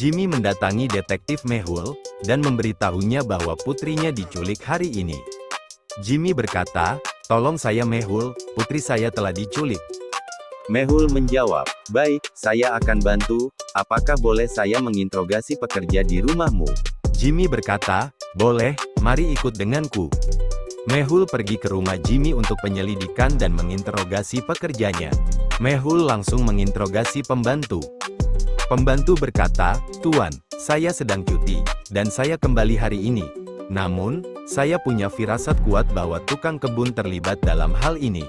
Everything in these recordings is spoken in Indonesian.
Jimmy mendatangi detektif Mehul, dan memberitahunya bahwa putrinya diculik hari ini. Jimmy berkata, "Tolong saya Mehul, putri saya telah diculik." Mehul menjawab, "Baik, saya akan bantu. Apakah boleh saya menginterogasi pekerja di rumahmu?" Jimmy berkata, "Boleh, mari ikut denganku." Mehul pergi ke rumah Jimmy untuk penyelidikan dan menginterogasi pekerjanya. Mehul langsung menginterogasi pembantu. Pembantu berkata, "Tuan, saya sedang cuti, dan saya kembali hari ini. Namun, saya punya firasat kuat bahwa tukang kebun terlibat dalam hal ini."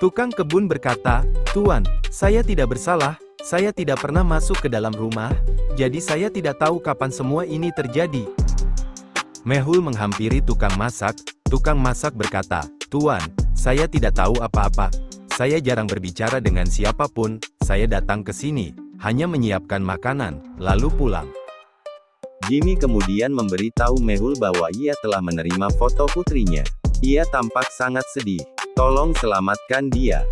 Tukang kebun berkata, "Tuan, saya tidak bersalah, saya tidak pernah masuk ke dalam rumah, jadi saya tidak tahu kapan semua ini terjadi." Mehul menghampiri tukang masak. Tukang masak berkata, "Tuan, saya tidak tahu apa-apa. Saya jarang berbicara dengan siapapun, saya datang ke sini, hanya menyiapkan makanan, lalu pulang." Jimmy kemudian memberitahu Mehul bahwa ia telah menerima foto putrinya. Ia tampak sangat sedih. "Tolong selamatkan dia."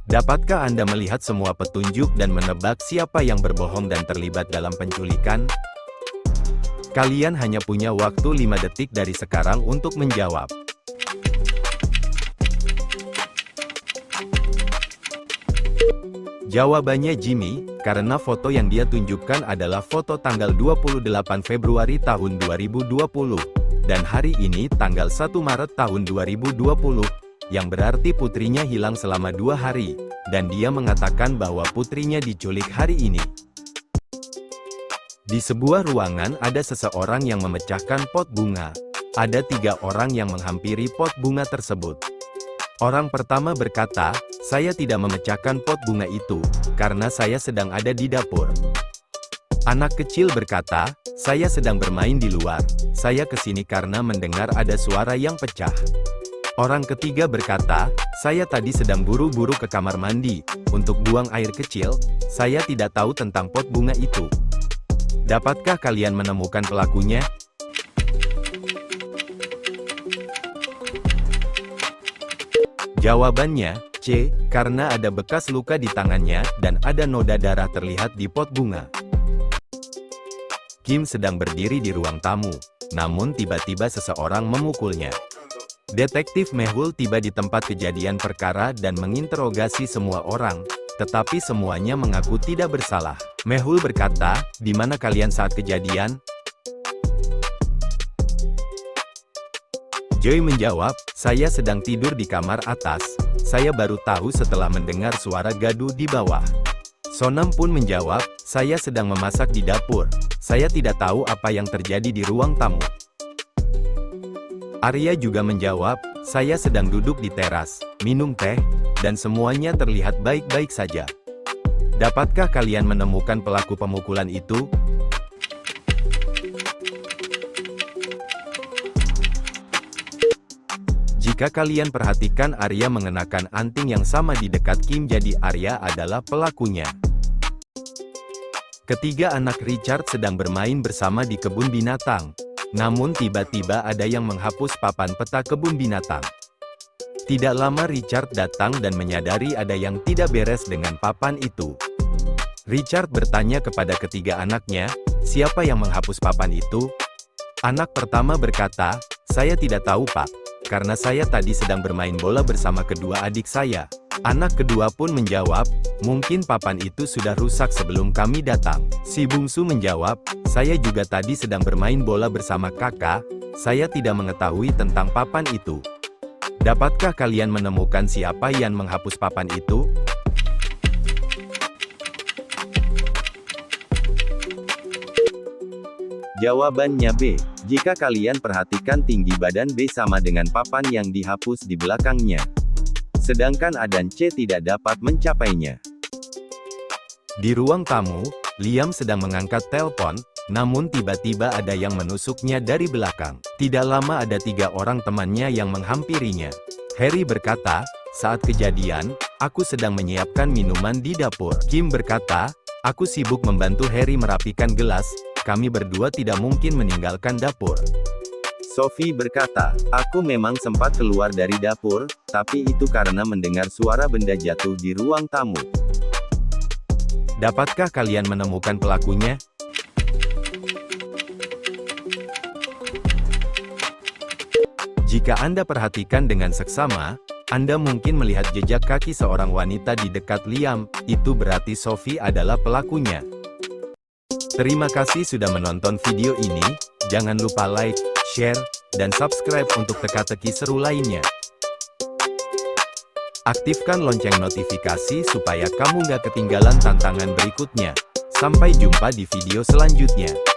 Dapatkah Anda melihat semua petunjuk dan menebak siapa yang berbohong dan terlibat dalam penculikan? Kalian hanya punya waktu 5 detik dari sekarang untuk menjawab. Jawabannya Jimmy, karena foto yang dia tunjukkan adalah foto tanggal 28 Februari tahun 2020, dan hari ini tanggal 1 Maret tahun 2020, yang berarti putrinya hilang selama 2 hari, dan dia mengatakan bahwa putrinya diculik hari ini. Di sebuah ruangan ada seseorang yang memecahkan pot bunga. Ada 3 orang yang menghampiri pot bunga tersebut. Orang pertama berkata, "Saya tidak memecahkan pot bunga itu, karena saya sedang ada di dapur." Anak kecil berkata, "Saya sedang bermain di luar, saya kesini karena mendengar ada suara yang pecah." Orang ketiga berkata, "Saya tadi sedang buru-buru ke kamar mandi, untuk buang air kecil, saya tidak tahu tentang pot bunga itu." Dapatkah kalian menemukan pelakunya? Jawabannya, C, karena ada bekas luka di tangannya, dan ada noda darah terlihat di pot bunga. Kim sedang berdiri di ruang tamu, namun tiba-tiba seseorang memukulnya. Detektif Mehul tiba di tempat kejadian perkara dan menginterogasi semua orang, tetapi semuanya mengaku tidak bersalah. Mehul berkata, "Di mana kalian saat kejadian?" Joy menjawab, "Saya sedang tidur di kamar atas. Saya baru tahu setelah mendengar suara gaduh di bawah." Sonam pun menjawab, "Saya sedang memasak di dapur. Saya tidak tahu apa yang terjadi di ruang tamu." Arya juga menjawab, "Saya sedang duduk di teras, minum teh, dan semuanya terlihat baik-baik saja." Dapatkah kalian menemukan pelaku pemukulan itu? Jika kalian perhatikan, Arya mengenakan anting yang sama di dekat Kim, jadi Arya adalah pelakunya. Ketiga anak Richard sedang bermain bersama di kebun binatang. Namun tiba-tiba ada yang menghapus papan peta kebun binatang. Tidak lama Richard datang dan menyadari ada yang tidak beres dengan papan itu. Richard bertanya kepada ketiga anaknya, "Siapa yang menghapus papan itu?" Anak pertama berkata, "Saya tidak tahu, Pak. Karena saya tadi sedang bermain bola bersama kedua adik saya." Anak kedua pun menjawab, "Mungkin papan itu sudah rusak sebelum kami datang." Si bungsu menjawab, "Saya juga tadi sedang bermain bola bersama kakak, saya tidak mengetahui tentang papan itu." Dapatkah kalian menemukan siapa yang menghapus papan itu? Jawabannya B. Jika kalian perhatikan, tinggi badan B sama dengan papan yang dihapus di belakangnya. Sedangkan A dan C tidak dapat mencapainya. Di ruang tamu, Liam sedang mengangkat telepon, namun tiba-tiba ada yang menusuknya dari belakang. Tidak lama ada 3 orang temannya yang menghampirinya. Harry berkata, "Saat kejadian, aku sedang menyiapkan minuman di dapur." Kim berkata, "Aku sibuk membantu Harry merapikan gelas, kami berdua tidak mungkin meninggalkan dapur." Sophie berkata, "Aku memang sempat keluar dari dapur, tapi itu karena mendengar suara benda jatuh di ruang tamu." Dapatkah kalian menemukan pelakunya? Jika Anda perhatikan dengan seksama, Anda mungkin melihat jejak kaki seorang wanita di dekat Liam, itu berarti Sophie adalah pelakunya. Terima kasih sudah menonton video ini, jangan lupa like, share, dan subscribe untuk teka-teki seru lainnya. Aktifkan lonceng notifikasi supaya kamu nggak ketinggalan tantangan berikutnya. Sampai jumpa di video selanjutnya.